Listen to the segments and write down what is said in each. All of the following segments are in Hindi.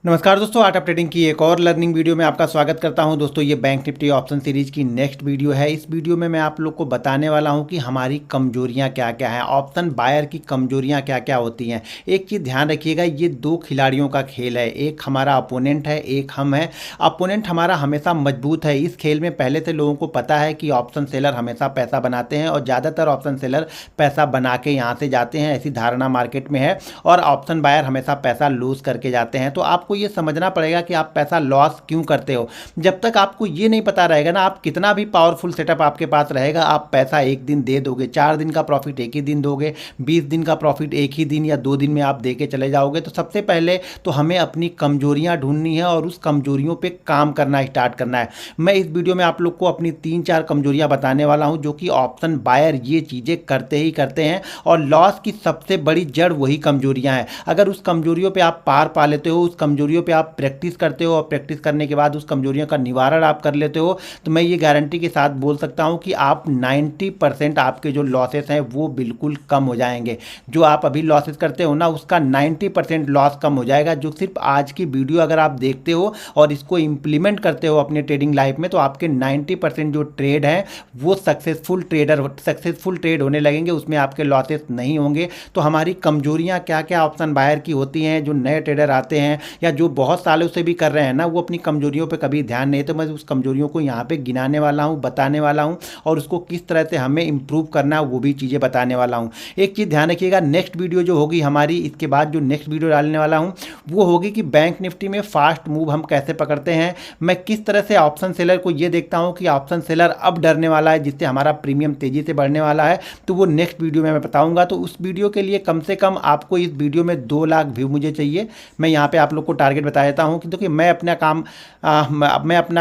नमस्कार दोस्तों, आर्ट ऑफ ट्रेडिंग की एक और लर्निंग वीडियो में आपका स्वागत करता हूं। दोस्तों ये बैंक निफ्टी ऑप्शन सीरीज की नेक्स्ट वीडियो है। इस वीडियो में मैं आप लोग को बताने वाला हूं कि हमारी कमजोरियां क्या क्या हैं, ऑप्शन बायर की कमजोरियां क्या क्या होती हैं। एक चीज़ ध्यान रखिएगा, ये दो खिलाड़ियों का खेल है, एक हमारा अपोनेंट है, एक हम है। अपोनेंट हमारा हमेशा मजबूत है। इस खेल में पहले से लोगों को पता है कि ऑप्शन सेलर हमेशा पैसा बनाते हैं और ज़्यादातर ऑप्शन सेलर पैसा बना के यहाँ से जाते हैं, ऐसी धारणा मार्केट में है। और ऑप्शन बायर हमेशा पैसा लूज करके जाते हैं। तो आपको ये समझना पड़ेगा कि आप पैसा लॉस क्यों करते हो। जब तक आपको ये नहीं पता रहेगा ना, आप कितना भी पावरफुल सेटअप आपके पास रहेगा, आप पैसा एक दिन दे दोगे। 4 दिन का प्रॉफिट एक ही दिन दोगे, 20 दिन का प्रॉफिट एक ही दिन या 2 दिन में आप दे के चले जाओगे। तो सबसे पहले तो हमें अपनी कमजोरियां ढूंढनी है और उस कमजोरियों पे काम करना स्टार्ट करना है। मैं इस वीडियो में आप लोग को अपनी 3-4 कमजोरियां बताने वाला हूं, जो कि ऑप्शन बायर ये चीज़ें करते ही करते हैं और लॉस की सबसे बड़ी जड़ वही कमजोरियां हैं। अगर उस कमजोरियों पे आप पार पा लेते हो, उस कमजोरियों पे आप प्रैक्टिस करते हो और प्रैक्टिस करने के बाद उस कमजोरियों का निवारण आप कर लेते हो, तो मैं ये गारंटी के साथ बोल सकता हूं कि आप 90% आपके जो लॉसेस हैं वो बिल्कुल कम हो जाएंगे। जो आप अभी लॉसेस करते हो ना, उसका 90% लॉस कम हो जाएगा। जो सिर्फ आज की वीडियो अगर आप देखते हो और इसको इंप्लीमेंट करते हो अपने ट्रेडिंग लाइफ में, तो आपके 90% जो ट्रेड हैं वो सक्सेसफुल ट्रेड होने लगेंगे, उसमें आपके लॉसेस नहीं होंगे। तो हमारी कमजोरियां क्या क्या ऑप्शन बायर की होती हैं, जो नए ट्रेडर आते हैं या जो बहुत सालों से भी कर रहे हैं ना, वो अपनी कमजोरियों पे कभी ध्यान नहीं। तो मैं उस कमजोरियों को यहाँ पे गिनाने वाला हूँ, बताने वाला हूँ और उसको किस तरह से हमें इंप्रूव करना है वो भी चीज़ें बताने वाला हूँ। एक चीज़ ध्यान रखिएगा, नेक्स्ट वीडियो जो होगी हमारी, इसके बाद जो नेक्स्ट वीडियो डालने वाला हूँ वो होगी कि बैंक निफ्टी में फास्ट मूव हम कैसे पकड़ते हैं। मैं किस तरह से ऑप्शन सेलर को ये देखता हूँ कि ऑप्शन सेलर अब डरने वाला है, जिससे हमारा प्रीमियम तेजी से बढ़ने वाला है। तो वो नेक्स्ट वीडियो में मैं बताऊँगा। तो उस वीडियो के लिए कम से कम आपको इस वीडियो में 2 लाख व्यू मुझे चाहिए। मैं यहाँ पे आप लोग को टारगेट बता देता हूँ कि देखिए, मैं अपना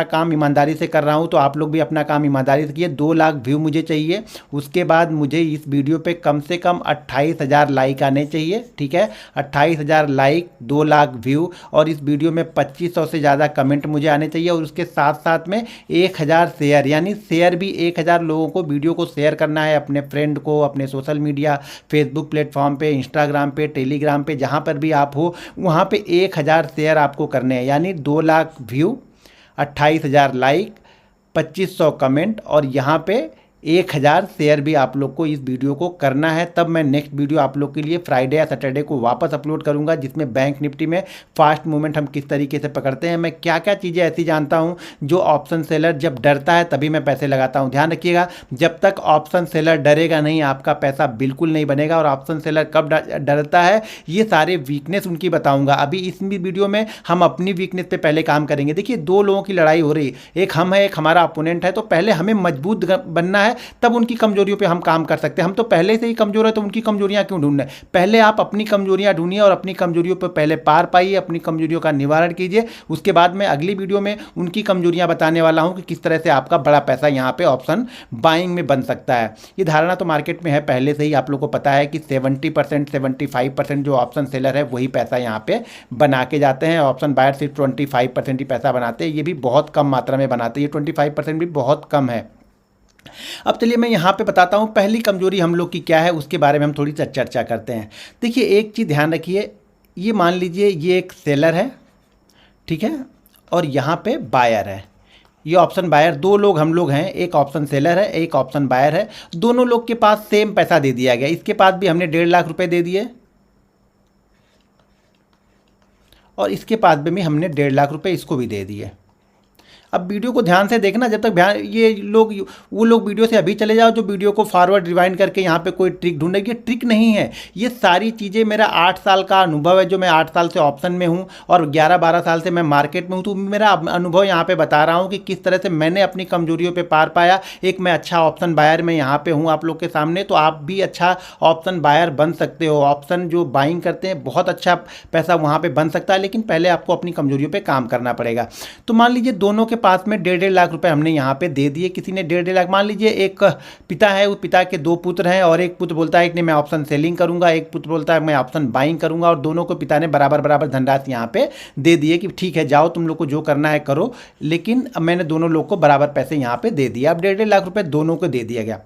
काम ईमानदारी से कर रहा हूँ, तो आप लोग भी अपना काम ईमानदारी से किए। 2 लाख व्यू मुझे चाहिए। उसके बाद मुझे इस वीडियो पे कम से कम 28,000 लाइक आने चाहिए। ठीक है, 28,000 लाइक, 2 लाख व्यू और इस वीडियो में 2500 से ज़्यादा कमेंट मुझे आने चाहिए। और उसके साथ साथ में 1000 शेयर, यानी शेयर भी 1000 लोगों को वीडियो को शेयर करना है, अपने फ्रेंड को, अपने सोशल मीडिया, फेसबुक प्लेटफॉर्म पे, इंस्टाग्राम पे, टेलीग्राम पे, जहाँ पर भी आप हो वहाँ पे 1000 शेयर आपको करने हैं। यानी 2 लाख व्यू, 28,000 लाइक, 2500 कमेंट और यहाँ पे 1000 शेयर भी आप लोग को इस वीडियो को करना है। तब मैं नेक्स्ट वीडियो आप लोग के लिए फ्राइडे या सैटरडे को वापस अपलोड करूंगा, जिसमें बैंक निफ्टी में फास्ट मूवमेंट हम किस तरीके से पकड़ते हैं। मैं क्या क्या चीज़ें ऐसी जानता हूं जो ऑप्शन सेलर जब डरता है तभी मैं पैसे लगाता हूं। ध्यान रखिएगा, जब तक ऑप्शन सेलर डरेगा नहीं, आपका पैसा बिल्कुल नहीं बनेगा। और ऑप्शन सेलर कब डरता है, ये सारे वीकनेस उनकी बताऊँगा। अभी इस वीडियो में हम अपनी वीकनेस पर पहले काम करेंगे। देखिए, 2 लोगों की लड़ाई हो रही, एक हम है, एक हमारा अपोनेंट है। तो पहले हमें मजबूत बनना है, तब उनकी कमजोरियों पे हम काम कर सकते हैं। हम तो पहले से ही कमजोर है, तो उनकी कमजोरियां क्यों ढूंढना है। पहले आप अपनी कमजोरियां ढूंढिए और अपनी कमजोरियों पे पहले पार पाइए, अपनी कमजोरियों का निवारण कीजिए। उसके बाद मैं अगली वीडियो में उनकी कमजोरियां बताने वाला हूं कि किस तरह से आपका बड़ा पैसा यहां पे ऑप्शन बाइंग में बन सकता है। ये धारणा तो मार्केट में है पहले से ही, आप लोग को पता है कि 70% 75% जो ऑप्शन सेलर है वही पैसा यहाँ पे बना के जाते हैं। ऑप्शन बायर सिर्फ 25% ही पैसा बनाते हैं, ये भी बहुत कम मात्रा में बनाते हैं। ये 25% भी बहुत कम है। अब चलिए मैं यहाँ पे बताता हूँ पहली कमजोरी हम लोग की क्या है, उसके बारे में हम थोड़ी सा चर्चा करते हैं। देखिए, एक चीज़ ध्यान रखिए, ये मान लीजिए ये एक सेलर है, ठीक है, और यहाँ पे बायर है। ये ऑप्शन बायर, 2 लोग हम लोग हैं, एक ऑप्शन सेलर है, एक ऑप्शन बायर है। दोनों लोग के पास सेम पैसा दे दिया गया। इसके पास भी हमने 1.5 लाख रुपए दे दिए और इसके पास भी हमने 1.5 लाख रुपए इसको भी दे दिए। अब वीडियो को ध्यान से देखना, जब तक ध्यान, वो लोग वीडियो से अभी चले जाओ जो वीडियो को फॉरवर्ड रिवाइंड करके यहाँ पे कोई ट्रिक ढूंढेगी। ट्रिक नहीं है, ये सारी चीज़ें मेरा 8 साल का अनुभव है, जो मैं 8 साल से ऑप्शन में हूँ और 11-12 साल से मैं मार्केट में हूँ। तो मेरा अनुभव यहाँ पे बता रहा हूँ कि किस तरह से मैंने अपनी कमजोरियों पर पार पाया। एक मैं अच्छा ऑप्शन बायर में यहाँ पे हूँ आप लोग के सामने, तो आप भी अच्छा ऑप्शन बायर बन सकते हो। ऑप्शन जो बाइंग करते हैं, बहुत अच्छा पैसा वहाँ पर बन सकता है, लेकिन पहले आपको अपनी कमजोरियों पर काम करना पड़ेगा। तो मान लीजिए दोनों के पास में 1.5 लाख रुपए हमने यहाँ पे दे दिए। किसी ने 1.5 लाख, मान लीजिए एक पिता है, उस पिता के 2 पुत्र हैं और एक पुत्र बोलता है कि मैं ऑप्शन सेलिंग करूंगा, एक पुत्र बोलता है मैं ऑप्शन बाइंग करूंगा, और दोनों को पिता ने बराबर बराबर धनराशि यहाँ पे दे दिए कि ठीक है, जाओ तुम लोग को जो करना है करो। लेकिन मैंने दोनों लोग को बराबर पैसे यहाँ पे दे दिया। अब 1.5 लाख रुपए दोनों को दे दिया गया।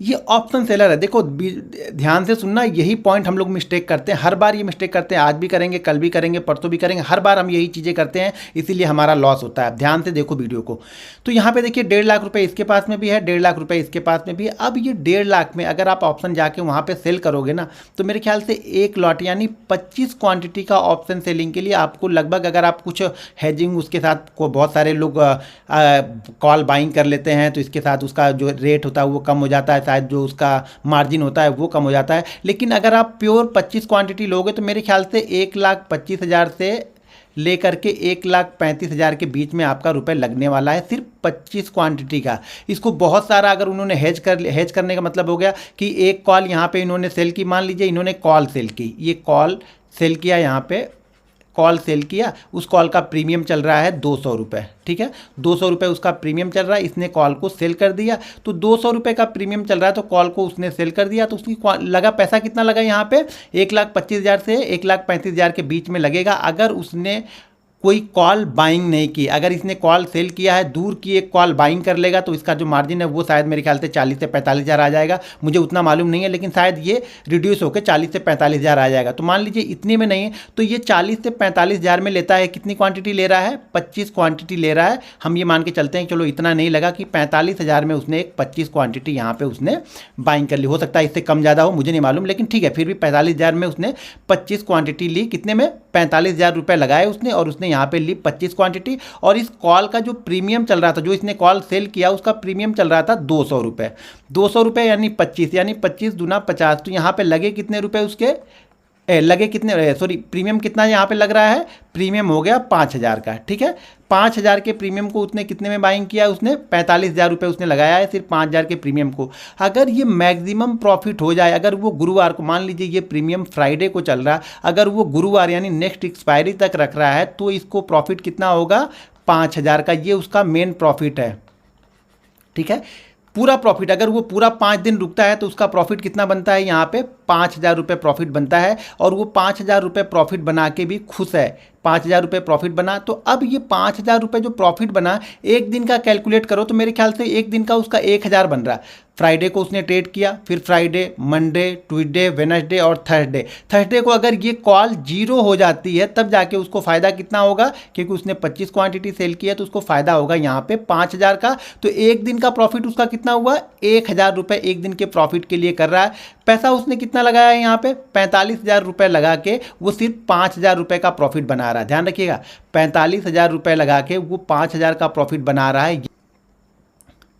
ये ऑप्शन सेलर है। देखो ध्यान से सुनना, यही पॉइंट हम लोग मिस्टेक करते हैं, हर बार ये मिस्टेक करते हैं, आज भी करेंगे, कल भी करेंगे, परसों भी करेंगे, हर बार हम यही चीज़ें करते हैं, इसीलिए हमारा लॉस होता है। ध्यान से देखो वीडियो को। तो यहाँ पे देखिए 1.5 लाख रुपए इसके पास में भी है, 1.5 लाख रुपए इसके पास में भी है। अब ये 1.5 लाख में अगर आप ऑप्शन जाके वहाँ पर सेल करोगे ना, तो मेरे ख्याल से एक लॉट यानी 25 क्वान्टिटी का ऑप्शन सेलिंग के लिए आपको लगभग, अगर आप कुछ हैजिंग उसके साथ को बहुत सारे लोग कॉल बाइंग कर लेते हैं, तो इसके साथ उसका जो रेट होता है वो कम हो जाता है, शायद जो उसका मार्जिन होता है वो कम हो जाता है। लेकिन अगर आप प्योर 25 क्वांटिटी लोगे तो मेरे ख्याल से 1,25,000 से लेकर के 1,35,000 के बीच में आपका रुपए लगने वाला है, सिर्फ 25 क्वांटिटी का। इसको बहुत सारा अगर उन्होंने हेज करने का मतलब हो गया कि एक कॉल यहाँ पे इन्होंने सेल की, मान लीजिए इन्होंने कॉल सेल की, ये कॉल सेल किया, यहाँ पे कॉल सेल किया, उस कॉल का प्रीमियम चल रहा है 200 रुपये, ठीक है, 200 रुपये उसका प्रीमियम चल रहा है, इसने कॉल को सेल कर दिया, तो 200 रुपये का प्रीमियम चल रहा है, तो कॉल को उसने सेल कर दिया, तो उसकी लगा पैसा कितना लगा यहाँ पे 1,25,000 से 1,35,000 के बीच में लगेगा। अगर उसने कोई कॉल बाइंग नहीं की, अगर इसने कॉल सेल किया है, दूर की एक कॉल बाइंग कर लेगा, तो इसका जो मार्जिन है वो शायद मेरे ख्याल से 40 से 45,000 आ जाएगा, मुझे उतना मालूम नहीं है, लेकिन शायद ये रिड्यूस होकर 40 से 45,000 आ जाएगा। तो मान लीजिए इतने में नहीं है, तो ये 40 से 45,000 में लेता है। कितनी क्वांटिटी ले रहा है? 25 क्वांटिटी ले रहा है। हम ये मान के चलते हैं, चलो इतना नहीं लगा कि 45,000 में उसने एक 25 क्वांटिटी यहाँ पे उसने बाइंग कर ली। हो सकता है इससे कम ज़्यादा हो, मुझे नहीं मालूम, लेकिन ठीक है, फिर भी 45,000 में उसने 25 क्वांटिटी ली। कितने में? 45,000 रुपये लगाए उसने, और उसने यहाँ पे ली 25 क्वांटिटी। और इस कॉल का जो प्रीमियम चल रहा था, जो इसने कॉल सेल किया, उसका प्रीमियम चल रहा था 200 रुपये। 200 रुपये यानी 25, यानी 25 दूना 50। तो यहाँ पे लगे कितने रुपए उसके? लगे कितने, सॉरी, प्रीमियम कितना यहाँ पे लग रहा है? प्रीमियम हो गया 5,000 का, ठीक है। 5,000 के प्रीमियम को उसने कितने में बाइंग किया? उसने 45,000 रुपये उसने लगाया है सिर्फ 5,000 के प्रीमियम को। अगर ये मैक्सिमम प्रॉफिट हो जाए, अगर वो गुरुवार को, मान लीजिए ये प्रीमियम फ्राइडे को चल रहा, अगर वो गुरुवार यानी नेक्स्ट एक्सपायरी तक रख रहा है, तो इसको प्रॉफिट कितना होगा? 5,000 का। ये उसका मेन प्रॉफिट है, ठीक है, पूरा प्रॉफिट। अगर वो पूरा 5 दिन रुकता है तो उसका प्रॉफिट कितना बनता है? यहाँ पे 5,000 रुपये प्रॉफिट बनता है, और वो 5,000 रुपये प्रॉफिट बना के भी खुश है। 5,000 रुपये प्रॉफिट बना, तो अब ये 5,000 रुपये जो प्रॉफिट बना, एक दिन का कैलकुलेट करो तो मेरे ख्याल से एक दिन का उसका 1,000 बन रहा है। फ्राइडे को उसने ट्रेड किया, फिर फ्राइडे, मंडे, ट्यूसडे, वेडनेसडे और थर्सडे को अगर ये कॉल 0 हो जाती है, तब जाके उसको फ़ायदा कितना होगा? क्योंकि उसने 25 क्वांटिटी सेल किया, तो उसको फ़ायदा होगा यहाँ पे 5,000 का। तो एक दिन का प्रॉफिट उसका कितना हुआ? 1,000 रुपये एक दिन के प्रॉफिट के लिए कर रहा है। पैसा उसने कितना लगाया है यहाँ पे? 45,000 रुपये लगा के वो सिर्फ 5,000 रुपये का प्रॉफिट बना रहा है। ध्यान रखिएगा, 45,000 रुपये लगा के वो 5,000 का प्रॉफिट बना रहा है,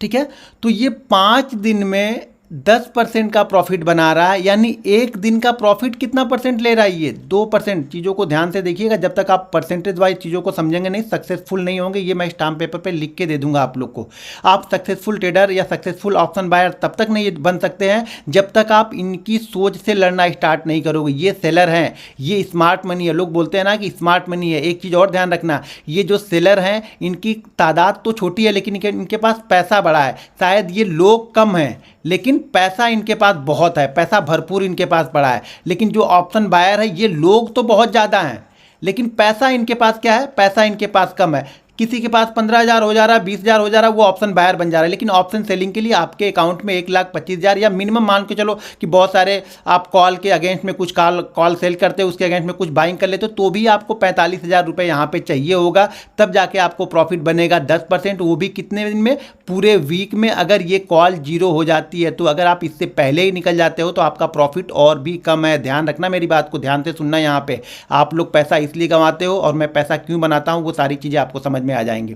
ठीक है। तो ये 5 दिन में 10% का प्रॉफिट बना रहा है, यानी एक दिन का प्रॉफिट कितना परसेंट ले रहा है? ये 2%। चीज़ों को ध्यान से देखिएगा, जब तक आप परसेंटेज वाइज चीज़ों को समझेंगे नहीं, सक्सेसफुल नहीं होंगे। ये मैं स्टाम्प पेपर पे लिख के दे दूंगा आप लोग को। आप सक्सेसफुल ट्रेडर या सक्सेसफुल ऑप्शन बायर तब तक नहीं बन सकते हैं जब तक आप इनकी सोच से लड़ना स्टार्ट नहीं करोगे। ये सेलर हैं, ये स्मार्ट मनी है। लोग बोलते हैं ना कि स्मार्ट मनी है। एक चीज़ और ध्यान रखना, ये जो सेलर हैं इनकी तादाद तो छोटी है, लेकिन इनके पास पैसा बड़ा है। शायद ये लोग कम हैं, लेकिन पैसा इनके पास बहुत है, पैसा भरपूर इनके पास पड़ा है। लेकिन जो ऑप्शन बायर है, ये लोग तो बहुत ज़्यादा हैं, लेकिन पैसा इनके पास क्या है? पैसा इनके पास कम है। किसी के पास 15,000 हो जा रहा है, 20,000 हो जा रहा है, वो ऑप्शन बायर बन जा रहा है। लेकिन ऑप्शन सेलिंग के लिए आपके अकाउंट में 1,25,000 या मिनिमम मान के चलो कि बहुत सारे आप कॉल के अगेंस्ट में कुछ कॉल सेल करते हो, उसके अगेंस्ट में कुछ बाइंग कर लेते हो, तो भी आपको 45,000 रुपये यहाँ पे चाहिए होगा, तब जाके आपको प्रॉफिट बनेगा 10%। वो भी कितने दिन में? पूरे वीक में। अगर ये कॉल 0 हो जाती है, तो अगर आप इससे पहले ही निकल जाते हो तो आपका प्रॉफिट और भी कम है। ध्यान रखना, मेरी बात को ध्यान से सुनना। यहाँ पे आप लोग पैसा इसलिए गंवाते हो और मैं पैसा क्यों बनाता हूँ, वो सारी चीज़ें आपको समझ में आ जाएंगी।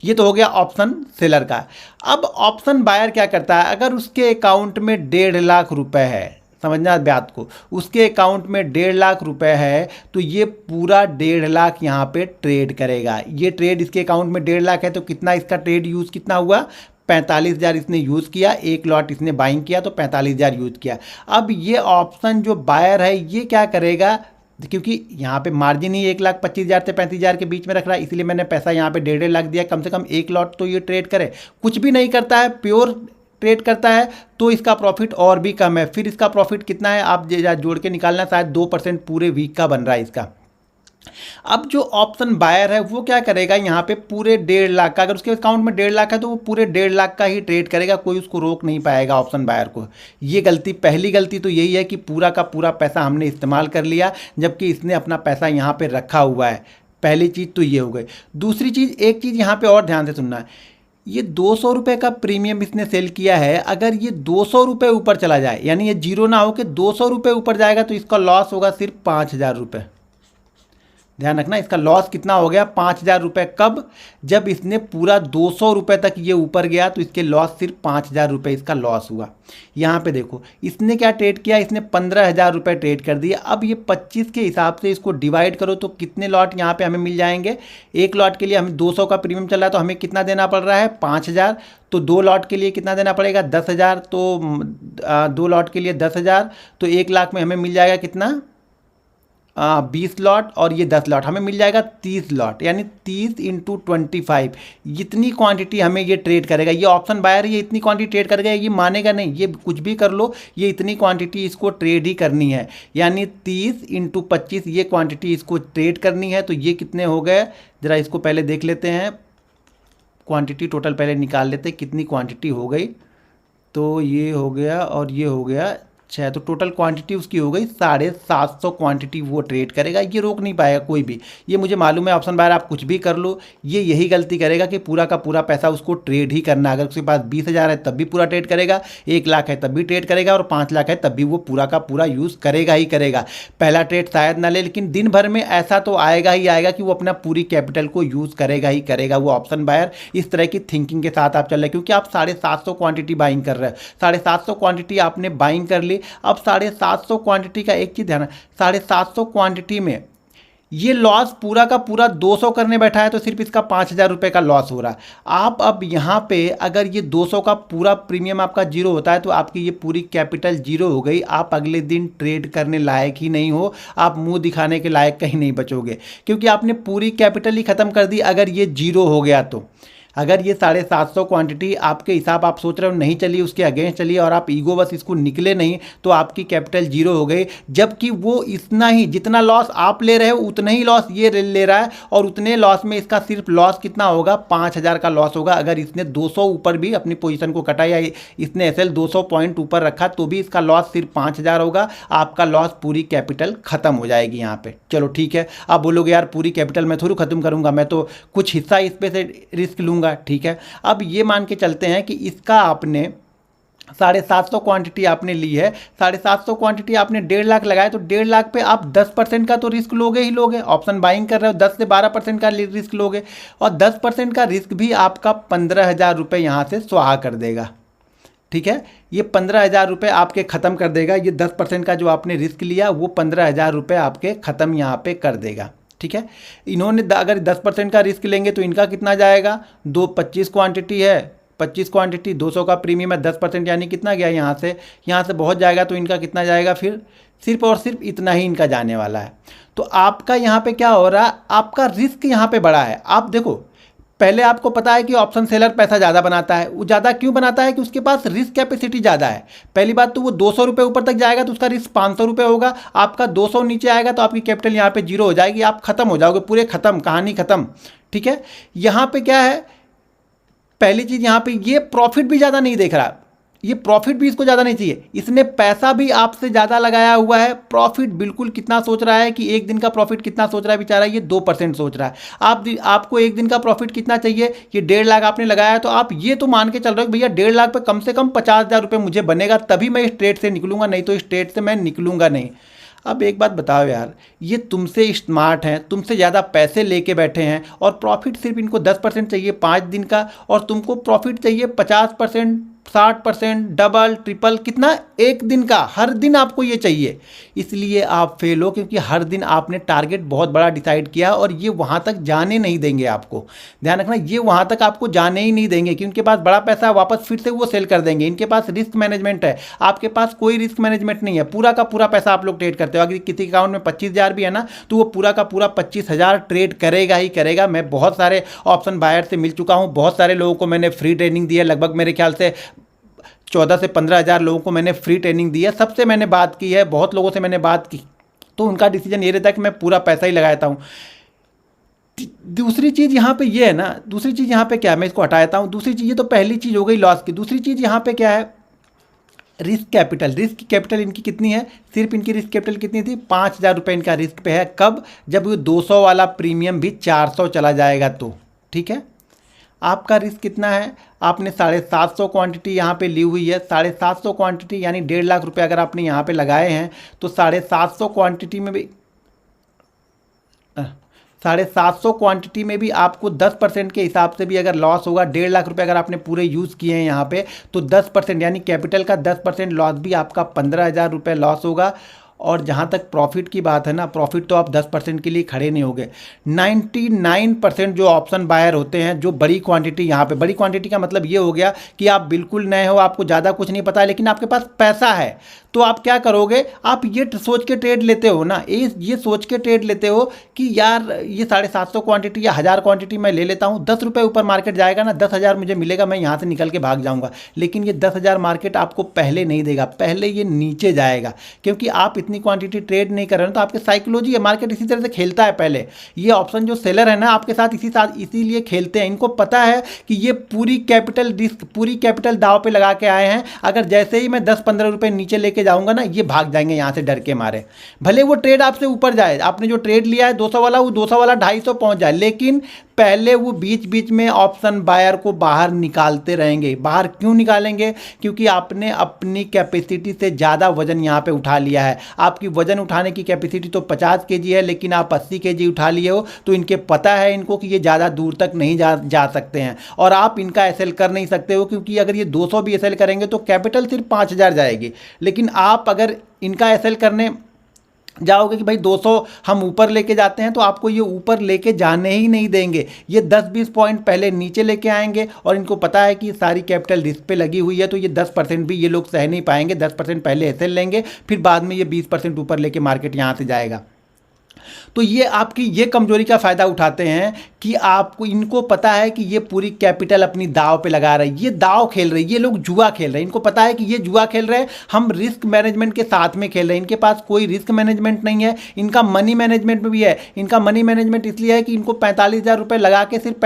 ये तो हो गया ऑप्शन सेलर का। अब ऑप्शन बायर क्या करता है? अगर उसके अकाउंट में 1.5 लाख रुपए है, समझना बात को, उसके अकाउंट में 1.5 लाख रुपए है, तो ये पूरा 1.5 लाख यहाँ पे ट्रेड करेगा। ये ट्रेड इसके अकाउंट में 1.5 लाख है, तो कितना इसका ट्रेड यूज़ कितना हुआ? 45,000 इसने यूज़ किया। एक लॉट इसने बाइंग किया तो 45,000 यूज़ किया। अब ये ऑप्शन जो बायर है ये क्या करेगा? क्योंकि यहाँ पे मार्जिन ही 1,25,000 से 35,000 के बीच में रख रहा है, इसलिए मैंने पैसा यहाँ पे 1.5 लाख दिया। कम से कम एक लॉट तो ये ट्रेड करे। कुछ भी नहीं करता है, प्योर ट्रेड करता है, तो इसका प्रॉफिट और भी कम है। फिर इसका प्रॉफिट कितना है आप जोड़ के निकालना, शायद 2% पूरे वीक का बन रहा है इसका। अब जो ऑप्शन बायर है वो क्या करेगा, यहाँ पे पूरे 1.5 लाख का, अगर उसके अकाउंट में 1.5 लाख है तो वो पूरे 1.5 लाख का ही ट्रेड करेगा, कोई उसको रोक नहीं पाएगा ऑप्शन बायर को। ये गलती, पहली गलती तो यही है कि पूरा का पूरा पैसा हमने इस्तेमाल कर लिया, जबकि इसने अपना पैसा यहाँ पे रखा हुआ है। पहली चीज़ तो ये हो गई। दूसरी चीज़, एक चीज़ यहाँ पे और ध्यान से सुनना है, ये 200 रुपये का प्रीमियम इसने सेल किया है, अगर ये 200 रुपये ऊपर चला जाए, यानी ये जीरो ना हो कि 200 रुपये ऊपर जाएगा, तो इसका लॉस होगा सिर्फ 5,000 रुपये। ध्यान रखना, इसका लॉस कितना हो गया, 5,000 रुपये। कब? जब इसने पूरा 200 रुपये तक ये ऊपर गया तो इसके लॉस सिर्फ 5,000 रुपये इसका लॉस हुआ। यहाँ पे देखो इसने क्या ट्रेड किया, इसने 15,000 रुपये ट्रेड कर दिया। अब ये 25 के हिसाब से इसको डिवाइड करो तो कितने लॉट यहाँ पे हमें मिल जाएंगे। एक लॉट के लिए हमें 200 का प्रीमियम चल रहा है तो हमें कितना देना पड़ रहा है, 5,000। तो 2 लॉट के लिए कितना देना पड़ेगा, 10,000। तो 2 लॉट के लिए 10,000, तो 1 लाख में हमें मिल जाएगा कितना, 20 लॉट, और ये 10 लॉट, हमें मिल जाएगा 30 लॉट, यानी 30 × 25। इतनी क्वांटिटी हमें ये ट्रेड करेगा। ये ऑप्शन बायर ये इतनी क्वांटिटी ट्रेड करेगा, ये मानेगा नहीं, ये कुछ भी कर लो, ये इतनी क्वांटिटी इसको ट्रेड ही करनी है, यानी 30 × 25 ये क्वांटिटी इसको ट्रेड करनी है। तो ये कितने हो गए, ज़रा इसको पहले देख लेते हैं, क्वांटिटी टोटल पहले निकाल लेते हैं कितनी क्वांटिटी हो गई। तो ये हो गया और ये हो गया 6, तो टोटल क्वांटिटी उसकी हो गई 750 क्वांटिटी वो ट्रेड करेगा। ये रोक नहीं पाएगा कोई भी, ये मुझे मालूम है। ऑप्शन बायर आप कुछ भी कर लो, ये यही गलती करेगा कि पूरा का पूरा पैसा उसको ट्रेड ही करना। अगर उसके पास 20,000 है तब भी पूरा ट्रेड करेगा, 1 लाख है तब भी ट्रेड करेगा, और 5 लाख है तब भी वो पूरा का पूरा यूज़ करेगा ही करेगा। पहला ट्रेड शायद ना ले, लेकिन दिन भर में ऐसा तो आएगा ही आएगा कि वो अपना पूरी कैपिटल को यूज़ करेगा ही करेगा। वो ऑप्शन बायर इस तरह की थिंकिंग के साथ आप चल रहे हैं, क्योंकि आप 750 क्वांटिटी बाइंग कर रहे हैं। 750 क्वांटिटी आपने बाइंग कर ली। अब 750 क्वांटिटी का एक चीज़ ध्यान, 750 क्वांटिटी में ये लॉस पूरा का पूरा 200 करने बैठा है, तो सिर्फ इसका 5,000 रुपये का लॉस हो रहा है। आप अब यहाँ पे अगर ये 200 का पूरा प्रीमियम आपका जीरो होता है तो आपकी ये पूरी कैपिटल जीरो हो गई। आप अगले दिन ट्रेड करने लायक ही नहीं हो, आप मुंह दिखाने के लायक कहीं नहीं बचोगे, क्योंकि आपने पूरी कैपिटल ही ख़त्म कर दी अगर ये जीरो हो गया तो। अगर ये 750 क्वांटिटी आपके हिसाब आप सोच रहे हो नहीं चली, उसके अगेंस्ट चली, और आप ईगो बस इसको निकले नहीं, तो आपकी कैपिटल जीरो हो गई। जबकि वो इतना ही, जितना लॉस आप ले रहे हो उतना ही लॉस ये ले रहा है, और उतने लॉस में इसका सिर्फ लॉस कितना होगा, 5,000 का लॉस होगा। अगर इसने 200 ऊपर भी अपनी पोजीशन को कटा, या इसने एसएल 200 पॉइंट ऊपर रखा, तो भी इसका लॉस सिर्फ 5,000 होगा। आपका लॉस पूरी कैपिटल खत्म हो जाएगी यहाँ पे। चलो ठीक है, आप बोलोगे यार पूरी कैपिटल मैं थोड़ी खत्म करूँगा, मैं तो कुछ हिस्सा इस पे से रिस्क लूँगा। ठीक है, अब ये मान के चलते हैं कि इसका आपने 750 क्वांटिटी आपने ली है, 750 क्वांटिटी आपने 1.5 लाख लगाया, तो 1.5 लाख पे आप 10% का तो रिस्क लोगे ही लोगे। ऑप्शन बाइंग कर रहे हो, 10 से 12% का रिस्क लोगे, और 10% का रिस्क भी आपका 15,000 रुपये यहाँ से स्वाहा कर देगा। ठीक है, ये 15,000 रुपये आपके ख़त्म कर देगा। ये 10% का जो आपने रिस्क लिया वो 15,000 रुपये आपके ख़त्म यहाँ पे कर देगा। ठीक है, इन्होंने अगर 10% का रिस्क लेंगे तो इनका कितना जाएगा, 25 क्वांटिटी है, 25 क्वांटिटी 200 का प्रीमियम है, 10% यानी कितना गया यहाँ से बहुत जाएगा, तो इनका कितना जाएगा, फिर सिर्फ और सिर्फ इतना ही इनका जाने वाला है। तो आपका यहाँ पे क्या हो रहा है, आपका रिस्क यहाँ पे बड़ा है। आप देखो, पहले आपको पता है कि ऑप्शन सेलर पैसा ज़्यादा बनाता है। वो ज़्यादा क्यों बनाता है, कि उसके पास रिस्क कैपेसिटी ज़्यादा है। पहली बात तो वो 200 रुपये ऊपर तक जाएगा तो उसका रिस्क 500 रुपये होगा। आपका 200 नीचे आएगा तो आपकी कैपिटल यहाँ पे जीरो हो जाएगी, आप खत्म हो जाओगे, पूरे खत्म, कहानी खत्म। ठीक है, यहाँ पे क्या है, पहली चीज़ यहाँ पे ये प्रॉफिट भी ज़्यादा नहीं देख रहा, ये प्रॉफिट भी इसको ज़्यादा नहीं चाहिए। इसने पैसा भी आपसे ज़्यादा लगाया हुआ है। प्रॉफिट बिल्कुल कितना सोच रहा है, कि एक दिन का प्रॉफिट कितना सोच रहा है बेचारा, ये 2% सोच रहा है। आपको एक दिन का प्रॉफिट कितना चाहिए, ये 1.5 लाख आपने लगाया है, तो आप ये तो मान के चल रहे हो कि भैया 1.5 लाख पे कम से कम 50,000 रुपये मुझे बनेगा, तभी मैं इस ट्रेड से निकलूंगा, नहीं तो इस ट्रेड से मैं निकलूंगा नहीं। अब एक बात बताओ यार, ये तुमसे स्मार्ट हैं, तुमसे ज़्यादा पैसे लेके बैठे हैं, और प्रॉफिट सिर्फ इनको 10% चाहिए 5 दिन का, और तुमको प्रॉफिट चाहिए 50%, 60%, डबल ट्रिपल, कितना, एक दिन का, हर दिन आपको ये चाहिए। इसलिए आप फेल हो, क्योंकि हर दिन आपने टारगेट बहुत बड़ा डिसाइड किया, और ये वहाँ तक जाने नहीं देंगे आपको। ध्यान रखना, ये वहाँ तक आपको जाने ही नहीं देंगे, कि उनके पास बड़ा पैसा है, वापस फिर से वो सेल कर देंगे। इनके पास रिस्क मैनेजमेंट है, आपके पास कोई रिस्क मैनेजमेंट नहीं है। पूरा का पूरा पैसा आप लोग ट्रेड करते हो। अगर किसी अकाउंट में 25,000 भी है ना, तो वो पूरा का पूरा 25,000 ट्रेड करेगा ही करेगा। मैं बहुत सारे ऑप्शन बायर से मिल चुका हूँ, बहुत सारे लोगों को मैंने फ्री ट्रेनिंग दी है, लगभग मेरे ख्याल से 14 से 15 हज़ार लोगों को मैंने फ्री ट्रेनिंग दी है। सबसे मैंने बात की है, बहुत लोगों से मैंने बात की, तो उनका डिसीजन ये रहता है कि मैं पूरा पैसा ही लगा देता हूँ। दूसरी चीज़ यहाँ पे ये है ना, दूसरी चीज़ यहाँ पे क्या है, मैं इसको हटा देता हूँ। दूसरी चीज़, ये तो पहली चीज़ हो गई लॉस की। दूसरी चीज़ यहाँ पे क्या है, रिस्क कैपिटल। रिस्क कैपिटल इनकी कितनी है, सिर्फ इनकी रिस्क कैपिटल कितनी थी, 5,000 रुपये इनका रिस्क पे है। कब, जब वो 200 वाला प्रीमियम भी 400 चला जाएगा तो, ठीक है। आपका रिस्क कितना है, आपने 750 क्वांटिटी यहाँ पे ली हुई है। 750 क्वांटिटी यानी 1.5 लाख रुपए अगर आपने यहाँ पे लगाए हैं तो 750 क्वांटिटी में भी 750 क्वांटिटी में भी आपको 10% के हिसाब से भी अगर लॉस होगा, 1.5 लाख रुपए अगर आपने पूरे यूज़ किए हैं यहाँ पे, तो 10% यानी कैपिटल का 10% लॉस भी आपका 15,000 रुपये लॉस होगा। और जहाँ तक प्रॉफिट की बात है ना, प्रॉफिट तो आप 10% के लिए खड़े नहीं होगे। 99% जो ऑप्शन बायर होते हैं, जो बड़ी क्वांटिटी, यहाँ पे बड़ी क्वांटिटी का मतलब ये हो गया कि आप बिल्कुल नए हो, आपको ज़्यादा कुछ नहीं पता है, लेकिन आपके पास पैसा है, तो आप क्या करोगे, आप ये सोच के ट्रेड लेते हो ना, ये सोच के ट्रेड लेते हो कि यार ये 750 क्वांटिटी या 1000 क्वांटिटी मैं ले लेता हूँ, 10 रुपये ऊपर मार्केट जाएगा ना, 10,000 मुझे मिलेगा, मैं यहाँ से निकल के भाग जाऊँगा। लेकिन ये 10,000 मार्केट आपको पहले नहीं देगा, पहले ये नीचे जाएगा, क्योंकि आप इतनी क्वांटिटी ट्रेड नहीं कर रहे हो। तो आपकी साइकोलॉजी है, मार्केट इसी तरह से खेलता है। पहले ये ऑप्शन जो सेलर है ना आपके साथ इसीलिए खेलते हैं, इनको पता है कि ये पूरी कैपिटल रिस्क, पूरी कैपिटल दाव पे लगा के आए हैं। अगर जैसे ही मैं 10-15 रुपये नीचे लेके जाऊंगा ना, ये भाग जाएंगे यहाँ से डर के मारे। भले वो ट्रेड आपसे ऊपर जाए, आपने जो ट्रेड लिया है 200 वाला, वो 200 वाला 250 पहुंच जाए, लेकिन पहले वो बीच बीच में ऑप्शन बायर को बाहर निकालते रहेंगे। बाहर क्यों निकालेंगे, क्योंकि आपने अपनी कैपेसिटी से ज़्यादा वजन यहाँ पे उठा लिया है। आपकी वजन उठाने की कैपेसिटी तो 50 kg है, लेकिन आप 80 kg उठा लिए हो, तो इनके पता है इनको कि ये ज़्यादा दूर तक नहीं जा सकते हैं, और आप इनका एसएल कर नहीं सकते हो, क्योंकि अगर ये 200 भी एसएल करेंगे तो कैपिटल सिर्फ 5,000 जाएगी। लेकिन आप अगर इनका एसएल करने जाओगे कि भाई 200 हम ऊपर लेके जाते हैं, तो आपको ये ऊपर लेके जाने ही नहीं देंगे। ये 10-20 पॉइंट पहले नीचे लेके आएंगे, और इनको पता है कि ये सारी कैपिटल रिस्क पे लगी हुई है, तो ये 10% भी ये लोग सह नहीं पाएंगे। 10% पहले एसएल लेंगे, फिर बाद में ये 20% ऊपर लेके मार्केट यहाँ से जाएगा। तो ये आपकी ये कमजोरी का फ़ायदा उठाते हैं कि आपको, इनको पता है कि ये पूरी कैपिटल अपनी दाव पे लगा रहे हैं, ये दाव खेल रहे हैं, ये लोग जुआ खेल रहे हैं। इनको पता है कि ये जुआ खेल रहे हैं, हम रिस्क मैनेजमेंट के साथ में खेल रहे हैं। इनके पास कोई रिस्क मैनेजमेंट नहीं है, इनका मनी मैनेजमेंट में भी है। इनका मनी मैनेजमेंट इसलिए है कि इनको 45,000 रुपये लगा के सिर्फ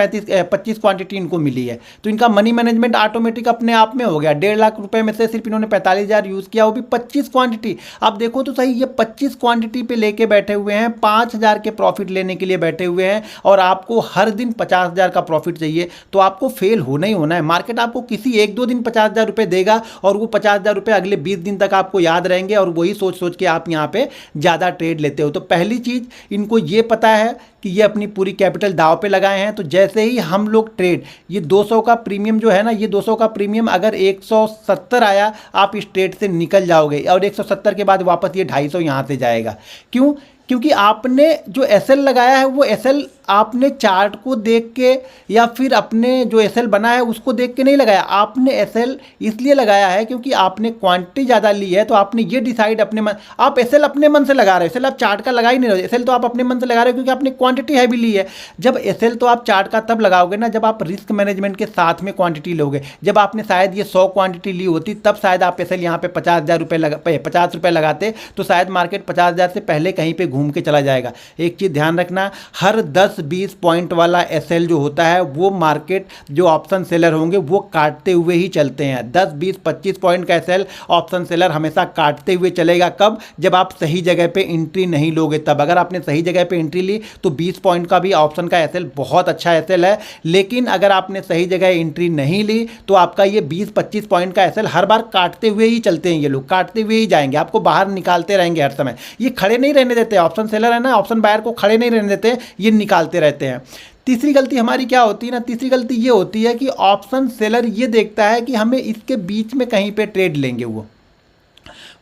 25 क्वांटिटी इनको मिली है, तो इनका मनी मैनेजमेंट ऑटोमेटिक अपने आप में हो गया। 1.5 लाख रुपये में से सिर्फ इन्होंने 45,000 यूज़ किया, वो भी 25 क्वांटिटी। आप देखो तो सही, ये 25 क्वांटिटी पे लेके बैठे हुए हैं, 5,000 के प्रॉफिट लेने के लिए बैठे हुए हैं, और आपको हर दिन 50,000 का प्रॉफिट चाहिए, तो आपको फेल होना ही होना है। मार्केट आपको किसी 1-2 दिन 50,000 रुपये देगा, और वो 50,000 रुपये अगले 20 दिन तक आपको याद रहेंगे, और वही सोच सोच के आप यहाँ पे ज़्यादा ट्रेड लेते हो। तो पहली चीज़, इनको ये पता है कि ये अपनी पूरी कैपिटल दाव पे लगाए हैं। तो जैसे ही हम लोग ट्रेड, ये 200 का प्रीमियम जो है ना, ये 200 का प्रीमियम अगर 170 आया, आप इस ट्रेड से निकल जाओगे, और 170 के बाद वापस ये 250 यहाँ से जाएगा। क्यों, क्योंकि आपने जो एसएल लगाया है, वो एसएल आपने चार्ट को देख के या फिर अपने जो एसएल बना है उसको देख के नहीं लगाया। आपने एसएल इसलिए लगाया है क्योंकि आपने क्वांटिटी ज़्यादा ली है, तो आपने ये डिसाइड अपने मन, आप एसएल अपने मन से लगा रहे हो। एसएल आप चार्ट का लगा ही नहीं रहे हो, एसएल तो आप अपने मन से लगा रहे हो क्योंकि आपने क्वांटिटी हैवी ली है। जब एसएल तो आप चार्ट का तब लगाओगे ना, जब आप रिस्क मैनेजमेंट के साथ में क्वांटिटी लोगे। जब आपने शायद ये 100 क्वांटिटी ली होती, तब शायद आप एसएल यहाँ पे 50,000 रुपये 50 रुपये लगाते, तो शायद मार्केट 50,000 से पहले कहीं पर घूम के चला जाएगा। एक चीज़ ध्यान रखना, हर 10-20 पॉइंट वाला एसएल जो होता है, वो मार्केट जो ऑप्शन सेलर होंगे वो काटते हुए ही चलते हैं। 10-20-25 पॉइंट का एसएल ऑप्शन सेलर हमेशा काटते हुए चलेगा। कब, जब आप सही जगह पे एंट्री नहीं लोगे तब। अगर आपने सही जगह पे एंट्री ली तो 20 पॉइंट का भी ऑप्शन का एसएल बहुत अच्छा एसएल है, लेकिन अगर आपने सही जगह एंट्री नहीं ली तो आपका ये 20-25 पॉइंट का एसएल हर बार काटते हुए ही चलते हैं। ये लोग काटते हुए ही जाएंगे, आपको बाहर निकालते रहेंगे हर समय। ये खड़े नहीं रहने देते, ऑप्शन सेलर है ना, ऑप्शन बायर को खड़े नहीं रहने देते, ये निकालते रहते हैं। तीसरी गलती हमारी क्या होती है ना, तीसरी गलती ये होती है कि ऑप्शन सेलर ये देखता है कि हमें इसके बीच में कहीं पे ट्रेड लेंगे।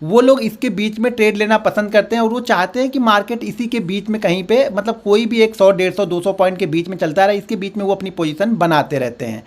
वो लोग इसके बीच में ट्रेड लेना पसंद करते हैं, और वो चाहते हैं कि मार्केट इसी के बीच में कहीं पे, मतलब कोई भी एक 100, 150, 200 पॉइंट के बीच में चलता रहा, इसके बीच में वो अपनी पोजीशन बनाते रहते हैं।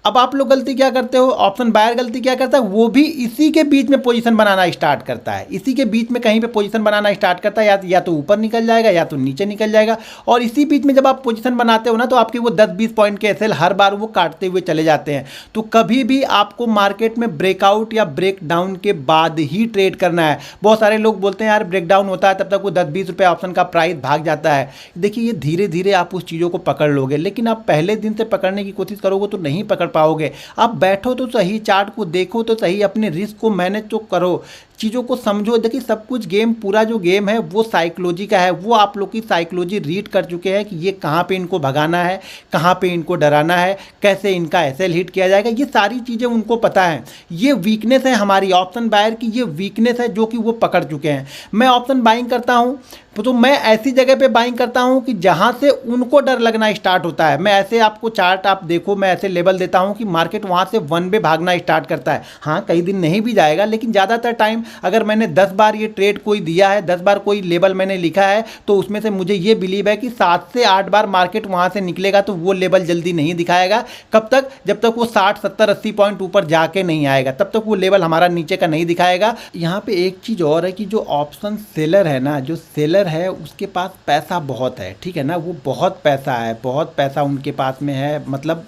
अब आप लोग गलती क्या करते हो, ऑप्शन बायर गलती क्या करता है, वो भी इसी के बीच में पोजीशन बनाना स्टार्ट करता है, इसी के बीच में कहीं पे पोजीशन बनाना स्टार्ट करता है, या तो ऊपर निकल जाएगा या तो नीचे निकल जाएगा। और इसी बीच में जब आप पोजीशन बनाते हो ना, तो आपके वो 10-20 पॉइंट के एसएल हर बार वो काटते हुए चले जाते हैं। तो कभी भी आपको मार्केट में ब्रेकआउट या ब्रेक डाउन के बाद ही ट्रेड करना है। बहुत सारे लोग बोलते हैं यार ब्रेक डाउन होता है तब तक वो 10-20 रुपये ऑप्शन का प्राइस भाग जाता है। देखिए ये धीरे धीरे आप उस चीज़ों को पकड़ लोगे, लेकिन आप पहले दिन से पकड़ने की कोशिश करोगे तो नहीं पकड़ पाओगे। आप बैठो तो सही, चार्ट को देखो तो सही, अपने रिस्क को मैनेज तो करो, चीज़ों को समझो। देखिए सब कुछ गेम, पूरा जो गेम है वो साइकोलॉजी का है। वो आप लोग की साइकोलॉजी रीड कर चुके हैं कि ये कहाँ पे इनको भगाना है, कहाँ पे इनको डराना है, कैसे इनका एसएल हिट किया जाएगा, ये सारी चीज़ें उनको पता है। ये वीकनेस है हमारी ऑप्शन बायर की, ये वीकनेस है जो कि वो पकड़ चुके हैं। मैं ऑप्शन बाइंग करता हूँ तो मैं ऐसी जगह पे बाइंग करता हूँ कि जहाँ से उनको डर लगना स्टार्ट होता है। मैं ऐसे आपको चार्ट आप देखो, मैं ऐसे लेवल देता हूँ कि मार्केट वहाँ से वन वे भागना स्टार्ट करता है। हाँ कई दिन नहीं भी जाएगा, लेकिन ज़्यादातर टाइम अगर मैंने 10 बार ये ट्रेड कोई दिया है, 10 बार कोई लेवल मैंने लिखा है, तो उसमें से मुझे ये बिलीव है कि 7 से 8 बार मार्केट वहाँ से निकलेगा तो वो लेवल जल्दी नहीं दिखाएगा। कब तक? जब तक वो 60, 70, 80 पॉइंट ऊपर जाके नहीं आएगा, तब तक वो लेवल हमारा नीचे का नहीं दिखाएगा। यहाँ पे एक चीज़ और है कि जो ऑप्शन सेलर है ना, जो सेलर है उसके पास पैसा बहुत है, ठीक है ना, वो बहुत पैसा है, बहुत पैसा उनके पास में है, मतलब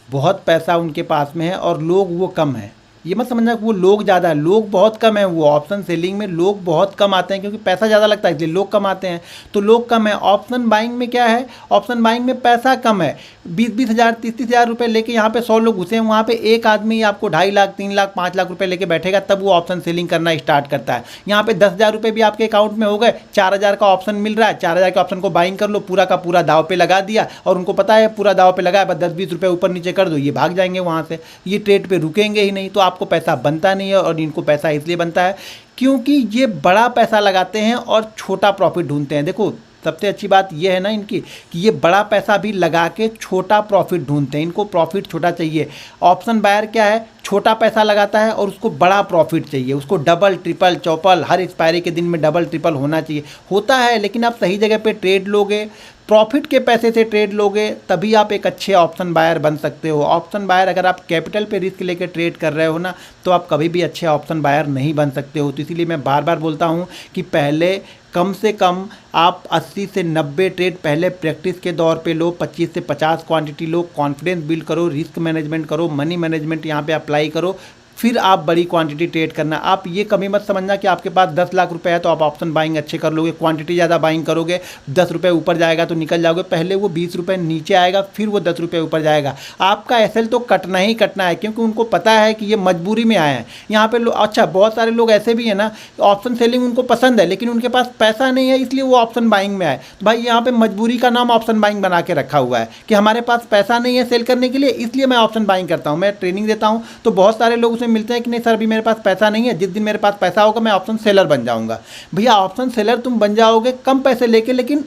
बहुत पैसा उनके पास में है, और लोग वो कम है। ये मत समझना कि वो लोग ज़्यादा है, लोग बहुत कम है। वो ऑप्शन सेलिंग में लोग बहुत कम आते हैं क्योंकि पैसा ज़्यादा लगता है, इसलिए लोग कम आते हैं, तो लोग कम है। ऑप्शन बाइंग में क्या है, ऑप्शन बाइंग में पैसा कम है। 20-20 हज़ार, 30-30 हज़ार रुपये लेके यहाँ पे 100 लोग घुसे हैं, वहाँ पे एक आदमी आपको 2.5 लाख, 3 लाख, 5 लाख रुपये लेके बैठेगा, तब वो ऑप्शन सेलिंग करना स्टार्ट करता है। यहाँ पे 10,000 रुपये भी आपके अकाउंट में हो गए, 4,000 का ऑप्शन मिल रहा है, 4,000 के ऑप्शन को बाइंग कर लो, पूरा का पूरा दाव पे लगा दिया, और उनको पता है पूरा दाव पे लगा है, बस 10-20 रुपये ऊपर नीचे कर दो, ये भाग जाएंगे वहाँ से, ये ट्रेड पे रुकेंगे ही नहीं, तो आपको पैसा बनता नहीं है। और इनको पैसा इसलिए बनता है क्योंकि ये बड़ा पैसा लगाते हैं और छोटा प्रॉफिट ढूंढते हैं। देखो सबसे अच्छी बात ये है ना इनकी कि ये बड़ा पैसा भी लगा के छोटा प्रॉफिट ढूंढते हैं, इनको प्रॉफिट छोटा चाहिए। ऑप्शन बायर क्या है, छोटा पैसा लगाता है और उसको बड़ा प्रॉफिट चाहिए, उसको डबल, ट्रिपल, चौपल, हर एक्सपायरी के दिन में डबल ट्रिपल होना चाहिए। होता है, लेकिन आप सही जगह पे ट्रेड लोगे, प्रॉफिट के पैसे से ट्रेड लोगे, तभी आप एक अच्छे ऑप्शन बायर बन सकते हो। ऑप्शन बायर अगर आप कैपिटल पे रिस्क लेके ट्रेड कर रहे हो ना, तो आप कभी भी अच्छे ऑप्शन बायर नहीं बन सकते हो। तो इसीलिए मैं बार बार बोलता हूँ कि पहले कम से कम आप 80 से 90 ट्रेड पहले प्रैक्टिस के दौर पे लो, 25 से 50 क्वांटिटी लो, कॉन्फिडेंस बिल्ड करो, रिस्क मैनेजमेंट करो, मनी मैनेजमेंट यहाँ पे अप्लाई करो, फिर आप बड़ी क्वांटिटी ट्रेड करना। आप ये कभी मत समझना कि आपके पास 10 लाख रुपए है तो आप ऑप्शन बाइंग अच्छे कर लोगे, क्वांटिटी ज़्यादा बाइंग करोगे, 10 रुपये ऊपर जाएगा तो निकल जाओगे। पहले वो 20 रुपये नीचे आएगा, फिर वो 10 रुपये ऊपर जाएगा। आपका एसएल तो कटना ही कटना है, क्योंकि उनको पता है कि ये मजबूरी में आए हैं यहाँ पे। अच्छा बहुत सारे लोग ऐसे भी हैं ना, ऑप्शन सेलिंग उनको पसंद है लेकिन उनके पास पैसा नहीं है, इसलिए वो ऑप्शन बाइंग में आए। तो भाई यहाँ पे मजबूरी का नाम ऑप्शन बाइंग बना के रखा हुआ है कि हमारे पास पैसा नहीं है सेल करने के लिए, इसलिए मैं ऑप्शन बाइंग करता हूँ। मैं ट्रेनिंग देता हूँ तो बहुत सारे लोग उसमें मिलते हैं कि नहीं सर अभी मेरे पास पैसा नहीं है, जिस दिन मेरे पास पैसा होगा मैं ऑप्शन सेलर बन जाऊंगा। भैया ऑप्शन सेलर तुम बन जाओगे कम पैसे लेके, लेकिन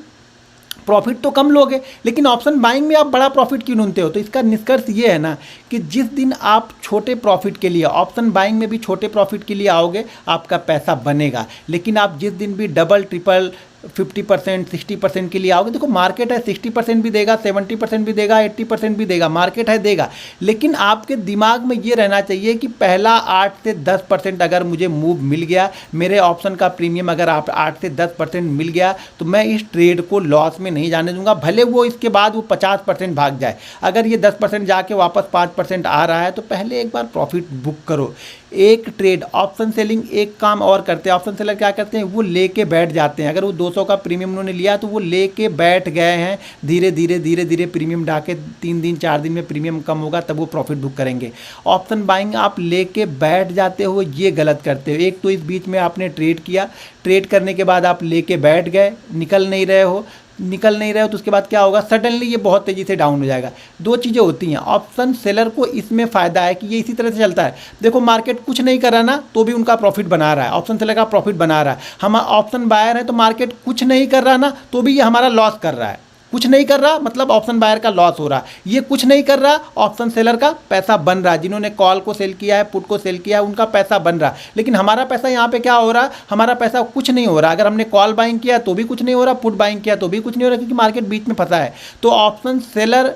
प्रॉफिट तो कम लोगे, लेकिन ऑप्शन बाइंग में आप बड़ा प्रॉफिट क्यों ढूंढते हो? तो इसका निष्कर्ष ये है ना कि जिस दिन आप छोटे प्रॉफिट के लिए, ऑप्शन बाइंग में भी छोटे प्रॉफिट के लिए आओगे, आपका पैसा बनेगा। लेकिन आप जिस दिन भी डबल, ट्रिपल, 50%, 60% के लिए आओगे, देखो मार्केट है 60% भी देगा, 70% भी देगा, 80% भी देगा, मार्केट है देगा। लेकिन आपके दिमाग में ये रहना चाहिए कि पहला 8 से 10% अगर मुझे मूव मिल गया, मेरे ऑप्शन का प्रीमियम अगर आप 8 से 10% मिल गया, तो मैं इस ट्रेड को लॉस में नहीं जाने दूंगा, भले वो इसके बाद वो 50% भाग जाए। अगर ये 10% जाके वापस 5% आ रहा है तो पहले एक बार प्रॉफिट बुक करो। एक ट्रेड ऑप्शन सेलिंग एक काम और करते हैं, ऑप्शन सेलर क्या करते हैं, वो लेके बैठ जाते हैं। अगर वो 200 का प्रीमियम उन्होंने लिया तो वो लेके बैठ गए हैं, धीरे धीरे धीरे धीरे प्रीमियम ढाके 3 दिन 4 दिन में प्रीमियम कम होगा तब वो प्रॉफिट बुक करेंगे। ऑप्शन बाइंग आप लेके बैठ जाते हो, ये गलत करते हो। एक तो इस बीच में आपने ट्रेड किया, ट्रेड करने के बाद आप लेके बैठ गए, निकल नहीं रहे हो तो उसके बाद क्या होगा, सडनली ये बहुत तेज़ी से डाउन हो जाएगा। दो चीज़ें होती हैं, ऑप्शन सेलर को इसमें फ़ायदा है कि ये इसी तरह से चलता है। देखो मार्केट कुछ नहीं कर रहा ना तो भी उनका प्रॉफिट बना रहा है, ऑप्शन सेलर का प्रॉफिट बना रहा है। हम ऑप्शन बायर है तो मार्केट कुछ नहीं कर रहा ना तो भी ये हमारा लॉस कर रहा है। कुछ नहीं कर रहा मतलब ऑप्शन बायर का लॉस हो रहा, ये कुछ नहीं कर रहा ऑप्शन सेलर का पैसा बन रहा। जिन्होंने कॉल को सेल किया है, पुट को सेल किया है, उनका पैसा बन रहा। लेकिन हमारा पैसा यहाँ पे क्या हो रहा, हमारा पैसा कुछ नहीं हो रहा। अगर हमने कॉल बाइंग किया तो भी कुछ नहीं हो रहा, पुट बाइंग किया तो भी कुछ नहीं हो रहा, क्योंकि मार्केट बीच में फंसा है। तो ऑप्शन सेलर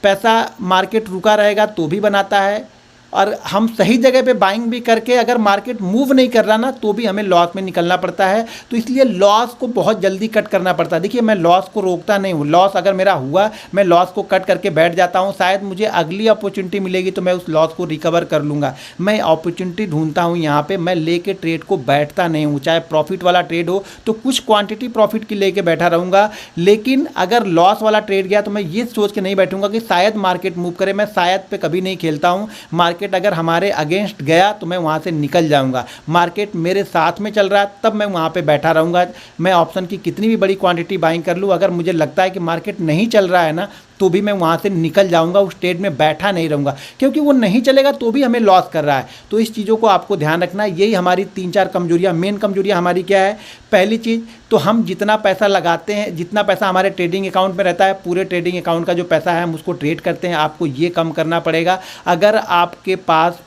पैसा मार्केट रुका रहेगा तो भी बनाता है, और हम सही जगह पे बाइंग भी करके अगर मार्केट मूव नहीं कर रहा ना तो भी हमें लॉस में निकलना पड़ता है। तो इसलिए लॉस को बहुत जल्दी कट करना पड़ता है। देखिए, मैं लॉस को रोकता नहीं हूँ, लॉस अगर मेरा हुआ मैं लॉस को कट करके बैठ जाता हूँ, शायद मुझे अगली अपॉर्चुनिटी मिलेगी तो मैं उस लॉस को रिकवर कर लूँगा। मैं अपॉर्चुनिटी ढूंढता हूँ यहाँ पर, मैं लेके ट्रेड को बैठता नहीं हूँ। चाहे प्रॉफिट वाला ट्रेड हो तो कुछ क्वान्टिटी प्रॉफिट की लेके बैठा रहूँगा, लेकिन अगर लॉस वाला ट्रेड गया तो मैं ये सोच के नहीं बैठूंगा कि शायद मार्केट मूव करे। मैं शायद पे कभी नहीं खेलता हूँ। मार्केट अगर हमारे अगेंस्ट गया तो मैं वहाँ से निकल जाऊँगा, मार्केट मेरे साथ में चल रहा है तब मैं वहाँ पे बैठा रहूँगा। मैं ऑप्शन की कितनी भी बड़ी क्वांटिटी बाइंग कर लूँ, अगर मुझे लगता है कि मार्केट नहीं चल रहा है ना तो भी मैं वहाँ से निकल जाऊँगा, उस ट्रेड में बैठा नहीं रहूँगा, क्योंकि वो नहीं चलेगा तो भी हमें लॉस कर रहा है। तो इस चीज़ों को आपको ध्यान रखना है। यही हमारी 3-4 कमजोरियाँ, मेन कमजोरियाँ हमारी क्या है। पहली चीज़ तो हम जितना पैसा लगाते हैं, जितना पैसा हमारे ट्रेडिंग अकाउंट में रहता है, पूरे ट्रेडिंग अकाउंट का जो पैसा है हम उसको ट्रेड करते हैं, आपको ये कम करना पड़ेगा। अगर आपके पास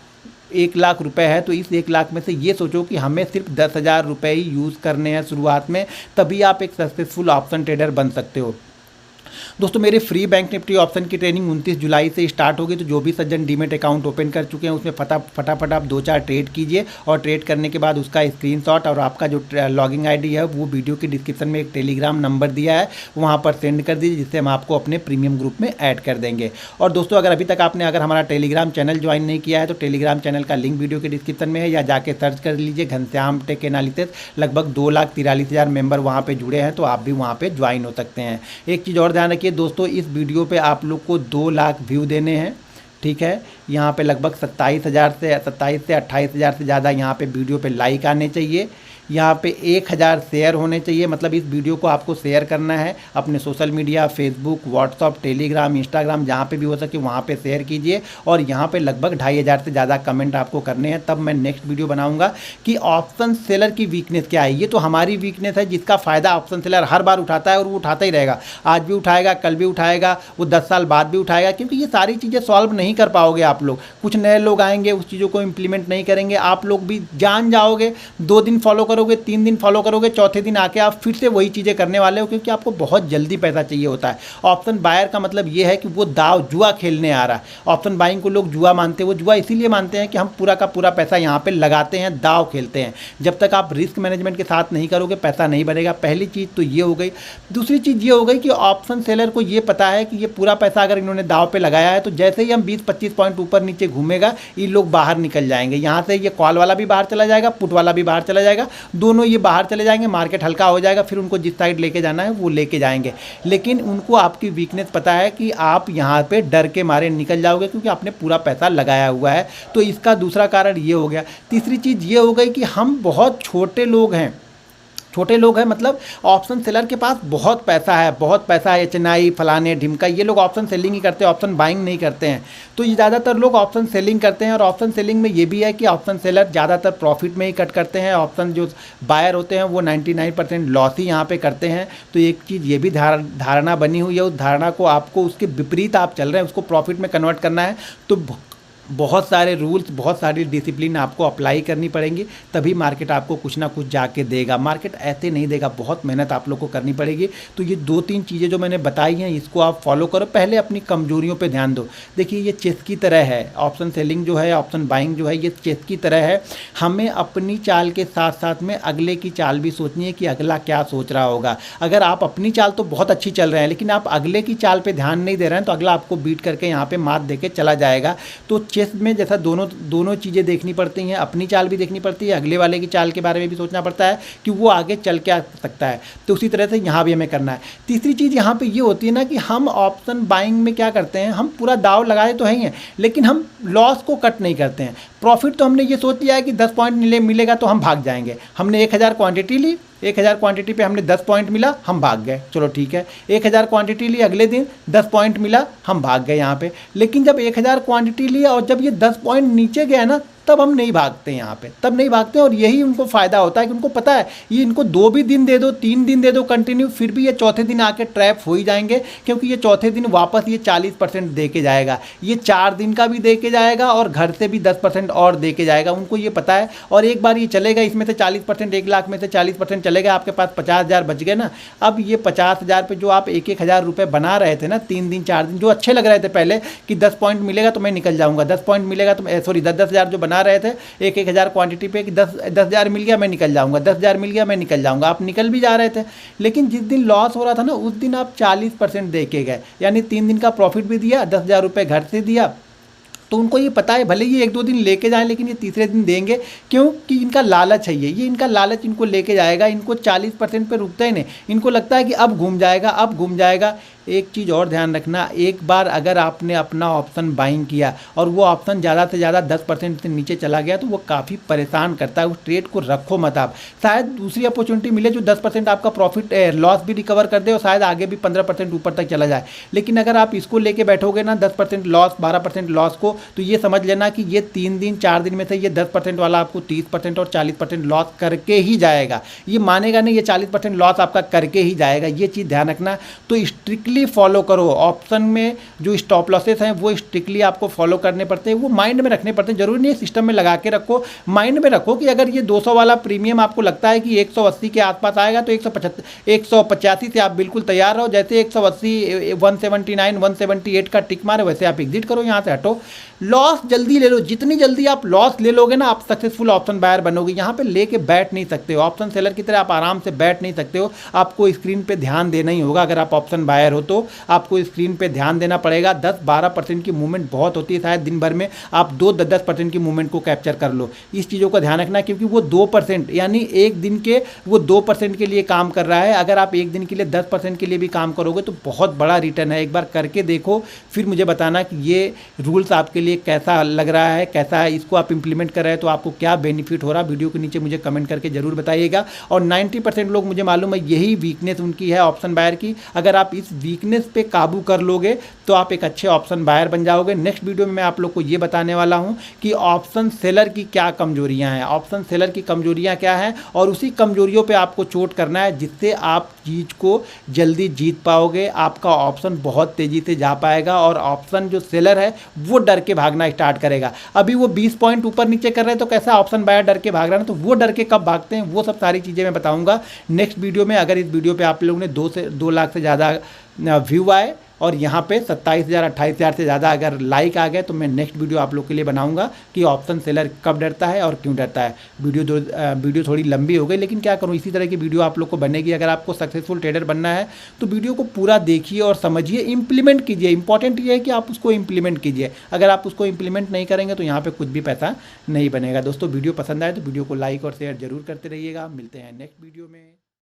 1 लाख रुपए है तो इस 1 लाख में से ये सोचो कि हमें सिर्फ 10,000 रुपये ही यूज़ करने हैं शुरुआत में, तभी आप एक सक्सेसफुल ऑप्शन ट्रेडर बन सकते हो। दोस्तों, मेरे फ्री बैंक निफ्टी ऑप्शन की ट्रेनिंग 29 जुलाई से स्टार्ट होगी। तो जो भी सज्जन डीमेट अकाउंट ओपन कर चुके हैं उसमें फटाफट आप 2-4 ट्रेड कीजिए, और ट्रेड करने के बाद उसका स्क्रीनशॉट और आपका जो लॉगिंग आईडी है वो वीडियो के डिस्क्रिप्शन में एक टेलीग्राम नंबर दिया है वहाँ पर सेंड कर दीजिए, जिससे हम आपको अपने प्रीमियम ग्रुप में ऐड कर देंगे। और दोस्तों, अगर अभी तक आपने हमारा टेलीग्राम चैनल ज्वाइन नहीं किया है तो टेलीग्राम चैनल का लिंक वीडियो के डिस्क्रिप्शन में है, या जाके सर्च कर लीजिए घनश्याम टेक एनालिसिस। लगभग 2,43,000 मेंबर वहाँ पे जुड़े हैं, तो आप भी वहाँ पे ज्वाइन हो सकते हैं। एक चीज़ और ध्यान रखिए दोस्तों, इस वीडियो पे आप लोग को 2 लाख व्यू देने हैं, ठीक है। यहाँ पे लगभग 27 से 28,000 से ज़्यादा यहाँ पे वीडियो पे लाइक आने चाहिए। यहाँ पे 1,000 शेयर होने चाहिए, मतलब इस वीडियो को आपको शेयर करना है अपने social media, Facebook, WhatsApp, Telegram, Instagram, जहाँ पे भी हो सके वहाँ पे शेयर कीजिए। और यहाँ पे लगभग 2,500 से ज़्यादा कमेंट आपको करने हैं, तब मैं नेक्स्ट वीडियो बनाऊँगा कि ऑप्शन सेलर की वीकनेस क्या है। ये तो हमारी वीकनेस है जिसका फ़ायदा ऑप्शन सेलर हर बार उठाता है, और वो उठाता ही रहेगा। आज भी उठाएगा, कल भी उठाएगा, वो 10 साल बाद भी उठाएगा, क्योंकि ये सारी चीज़ें सॉल्व नहीं कर पाओगे आप लोग। कुछ नए लोग आएंगे, उस चीज़ों को इम्प्लीमेंट नहीं करेंगे, आप लोग भी जान जाओगे। 2 दिन फॉलो करोगे, 3 दिन फॉलो करोगे, चौथे दिन आके आप फिर से वही चीज़ें करने वाले हो, क्योंकि आपको बहुत जल्दी पैसा चाहिए होता है। ऑप्शन बायर का मतलब ये है कि वो दाव जुआ खेलने आ रहा है। ऑप्शन बाइंग को लोग जुआ मानते हैं, वो जुआ इसीलिए मानते हैं कि हम पूरा का पूरा पैसा यहाँ पे लगाते हैं, दाव खेलते हैं। जब तक आप रिस्क मैनेजमेंट के साथ नहीं करोगे पैसा नहीं बनेगा। पहली चीज़ तो ये हो गई। दूसरी चीज़ ये हो गई कि ऑप्शन सेलर को ये पता है कि ये पूरा पैसा अगर इन्होंने दाव पे लगाया है तो जैसे ही हम 20-25 पॉइंट ऊपर नीचे घूमेगा ये लोग बाहर निकल जाएंगे। यहाँ से ये कॉल वाला भी बाहर चला जाएगा, पुट वाला भी बाहर चला जाएगा, दोनों ये बाहर चले जाएंगे, मार्केट हल्का हो जाएगा, फिर उनको जिस साइड लेके जाना है वो लेके जाएंगे। लेकिन उनको आपकी वीकनेस पता है कि आप यहाँ पे डर के मारे निकल जाओगे, क्योंकि आपने पूरा पैसा लगाया हुआ है। तो इसका दूसरा कारण ये हो गया। तीसरी चीज़ ये हो गई कि हम बहुत छोटे लोग हैं। छोटे लोग हैं मतलब ऑप्शन सेलर के पास बहुत पैसा है, बहुत पैसा है, चेन्नई फलाने ढिमका, ये लोग ऑप्शन सेलिंग ही करते हैं, ऑप्शन बाइंग नहीं करते हैं। तो ये ज़्यादातर लोग ऑप्शन सेलिंग करते हैं, और ऑप्शन सेलिंग में ये भी है कि ऑप्शन सेलर ज़्यादातर प्रॉफिट में ही कट करते हैं। ऑप्शन जो बायर होते हैं वो 99% लॉस ही यहाँ पे करते हैं। तो एक चीज़ ये भी धारणा बनी हुई है, उस धारणा को आपको उसके विपरीत आप चल रहे हैं, उसको प्रॉफिट में कन्वर्ट करना है। तो बहुत सारे रूल्स, बहुत सारी डिसिप्लिन आपको अप्लाई करनी पड़ेंगी, तभी मार्केट आपको कुछ ना कुछ जाके देगा। मार्केट ऐसे नहीं देगा, बहुत मेहनत आप लोग को करनी पड़ेगी। तो ये 2-3 चीज़ें जो मैंने बताई हैं इसको आप फॉलो करो। पहले अपनी कमजोरियों पे ध्यान दो। देखिए, ये चेस की तरह है, ऑप्शन सेलिंग जो है, ऑप्शन बाइंग जो है, ये चेस की तरह है। हमें अपनी चाल के साथ साथ में अगले की चाल भी सोचनी है कि अगला क्या सोच रहा होगा। अगर आप अपनी चाल तो बहुत अच्छी चल रहे हैं, लेकिन आप अगले की चाल पर ध्यान नहीं दे रहे हैं तो अगला आपको बीट करके यहाँ पर मात दे के चला जाएगा। तो चेस में जैसा दोनों चीज़ें देखनी पड़ती हैं, अपनी चाल भी देखनी पड़ती है, अगले वाले की चाल के बारे में भी सोचना पड़ता है कि वो आगे चल के आ सकता है। तो उसी तरह से यहाँ भी हमें करना है। तीसरी चीज़ यहाँ पे ये होती है ना कि हम ऑप्शन बाइंग में क्या करते हैं, हम पूरा दाव लगाए तो हैं, लेकिन हम लॉस को कट नहीं करते हैं। प्रॉफिट तो हमने ये सोच लिया है कि 10 पॉइंट मिलेगा तो हम भाग जाएंगे। हमने 1,000 क्वांटिटी ली, 1,000 क्वांटिटी पे हमने 10 पॉइंट मिला, हम भाग गए, चलो ठीक है। 1,000 क्वांटिटी ली, अगले दिन 10 पॉइंट मिला, हम भाग गए यहाँ पे। लेकिन जब 1,000 क्वांटिटी ली और जब ये 10 पॉइंट नीचे गया ना, तब हम नहीं भागते यहाँ पे, तब नहीं भागते। और यही उनको फ़ायदा होता है कि उनको पता है ये इनको 2 भी दिन दे दो, 3 दिन दे दो कंटिन्यू, फिर भी ये चौथे दिन आके ट्रैप हो ही जाएंगे, क्योंकि ये चौथे दिन वापस ये 40% दे के जाएगा, ये 4 दिन का भी दे के जाएगा और घर से भी 10% और दे के जाएगा, उनको ये पता है। और एक बार ये चलेगा, इसमें से 40%, 1 लाख में से 40% चलेगा, आपके पास 50,000 बच गए ना। अब ये 50,000 पे जो आप 1-1 हज़ार रुपये बना रहे थे ना 3 दिन 4 दिन, जो अच्छे लग रहे थे पहले कि 10 पॉइंट मिलेगा तो मैं निकल जाऊंगा, 10 पॉइंट मिलेगा तो 10 हज़ार जो बना रहे थे 1-1 हज़ार क्वांटिटी पे कि 10,000 मिल गया मैं निकल जाऊंगा, 10,000 मिल गया मैं निकल जाऊंगा, आप निकल भी जा रहे थे। लेकिन जिस दिन लॉस हो रहा था ना उस दिन आप 40% दे के गए, यानी 3 दिन का प्रॉफिट भी दिया, 10,000 रुपये घर से दिया। तो उनको ये पता है भले ये 1-2 दिन लेके जाएं, लेकिन ये तीसरे दिन देंगे, क्योंकि इनका लालच है, ये इनका लालच इनको लेके जाएगा। इनको 40% पे रुकता ही नहीं, इनको लगता है कि अब घूम जाएगा, अब घूम जाएगा। एक चीज़ और ध्यान रखना, एक बार अगर आपने अपना ऑप्शन बाइंग किया और वो ऑप्शन ज़्यादा से ज़्यादा 10% से नीचे चला गया तो वो काफ़ी परेशान करता है, उस ट्रेड को रखो मत आप। शायद दूसरी अपॉर्चुनिटी मिले जो 10% आपका प्रॉफिट लॉस भी रिकवर कर दे और शायद आगे भी 15% ऊपर तक चला जाए। लेकिन अगर आप इसको लेके बैठोगे ना 10% लॉस, 12% लॉस को, तो ये समझ लेना कि ये 3 दिन 4 दिन में से ये 10% वाला आपको 30% और 40% लॉस करके ही जाएगा। ये मानेगा नहीं, ये 40% लॉस आपका करके ही जाएगा, ये चीज़ ध्यान रखना। तो स्ट्रिक्टली फॉलो करो। ऑप्शन में जो स्टॉप लॉसेस हैं वो स्ट्रिक्टली आपको फॉलो करने पड़ते हैं, वो माइंड में रखने पड़ते हैं। जरूरी नहीं सिस्टम में लगा के रखो, माइंड में रखो कि अगर ये 200 वाला प्रीमियम आपको लगता है कि 180 के आसपास आएगा तो 185 से आप बिल्कुल तैयार रहो। जैसे 180, 179, 178 का टिक मारे वैसे आप एग्जिट करो, यहाँ से हटो। लॉस जल्दी ले लो, जितनी जल्दी आप लॉस ले लोगे ना आप सक्सेसफुल ऑप्शन बायर बनोगे। यहाँ पे लेके बैठ नहीं सकते हो, ऑप्शन सेलर की तरह आप आराम से बैठ नहीं सकते हो, आपको स्क्रीन पे ध्यान देना ही होगा। अगर आप ऑप्शन बायर हो तो आपको स्क्रीन पे ध्यान देना पड़ेगा। 10-12% की मूवमेंट बहुत होती है, शायद दिन भर में आप 2-10% की मूवमेंट को कैप्चर कर लो। इस चीज़ों का ध्यान रखना, क्योंकि वो 2% यानी एक दिन के वो 2% के लिए काम कर रहा है। अगर आप एक दिन के लिए 10% के लिए भी काम करोगे तो बहुत बड़ा रिटर्न है। एक बार करके देखो, फिर मुझे बताना कि ये रूल्स आपके लिए कैसा लग रहा है, कैसा है, इसको आप इंप्लीमेंट कर रहे हैं तो आपको क्या बेनिफिट हो रहा है। वीडियो के नीचे मुझे कमेंट करके जरूर बताइएगा। और 90% लोग, मुझे मालूम है यही वीकनेस उनकी है ऑप्शन बायर की। अगर आप इस वीकनेस पे काबू कर लोगे तो आप एक अच्छे ऑप्शन बायर बन जाओगे। नेक्स्ट वीडियो में मैं आप लोग को ये बताने वाला हूँ कि ऑप्शन सेलर की क्या कमजोरियाँ हैं, ऑप्शन सेलर की कमजोरियाँ क्या हैं, और उसी कमजोरियों पे आपको चोट करना है जिससे आप चीज़ को जल्दी जीत पाओगे। आपका ऑप्शन बहुत तेज़ी से जा पाएगा और ऑप्शन जो सेलर है वो डर के भागना स्टार्ट करेगा। अभी वो 20 पॉइंट ऊपर नीचे कर रहे हैं तो कैसा ऑप्शन बायर डर के भाग रहा है, तो वो डर के कब भागते हैं वो सब सारी चीज़ें मैं बताऊंगा नेक्स्ट वीडियो में। अगर इस वीडियो पे आप लोगों ने 2 लाख से ज़्यादा व्यू आए और यहाँ पे 27,000 28,000 से ज़्यादा अगर लाइक आ गए तो मैं नेक्स्ट वीडियो आप लोग के लिए बनाऊंगा कि ऑप्शन सेलर कब डरता है और क्यों डरता है। वीडियो थोड़ी लंबी हो गई, लेकिन क्या करूँ, इसी तरह की वीडियो आप लोग को बनेगी। अगर आपको सक्सेसफुल ट्रेडर बनना है तो वीडियो को पूरा देखिए और समझिए, इंप्लीमेंट कीजिए। इंपॉर्टेंट ये है कि आप उसको इंप्लीमेंट कीजिए। अगर आप उसको इंप्लीमेंट नहीं करेंगे तो यहाँ पर कुछ भी पैसा नहीं बनेगा। दोस्तों वीडियो पसंद आए तो वीडियो को लाइक और शेयर जरूर करते रहिएगा। मिलते हैं नेक्स्ट वीडियो में।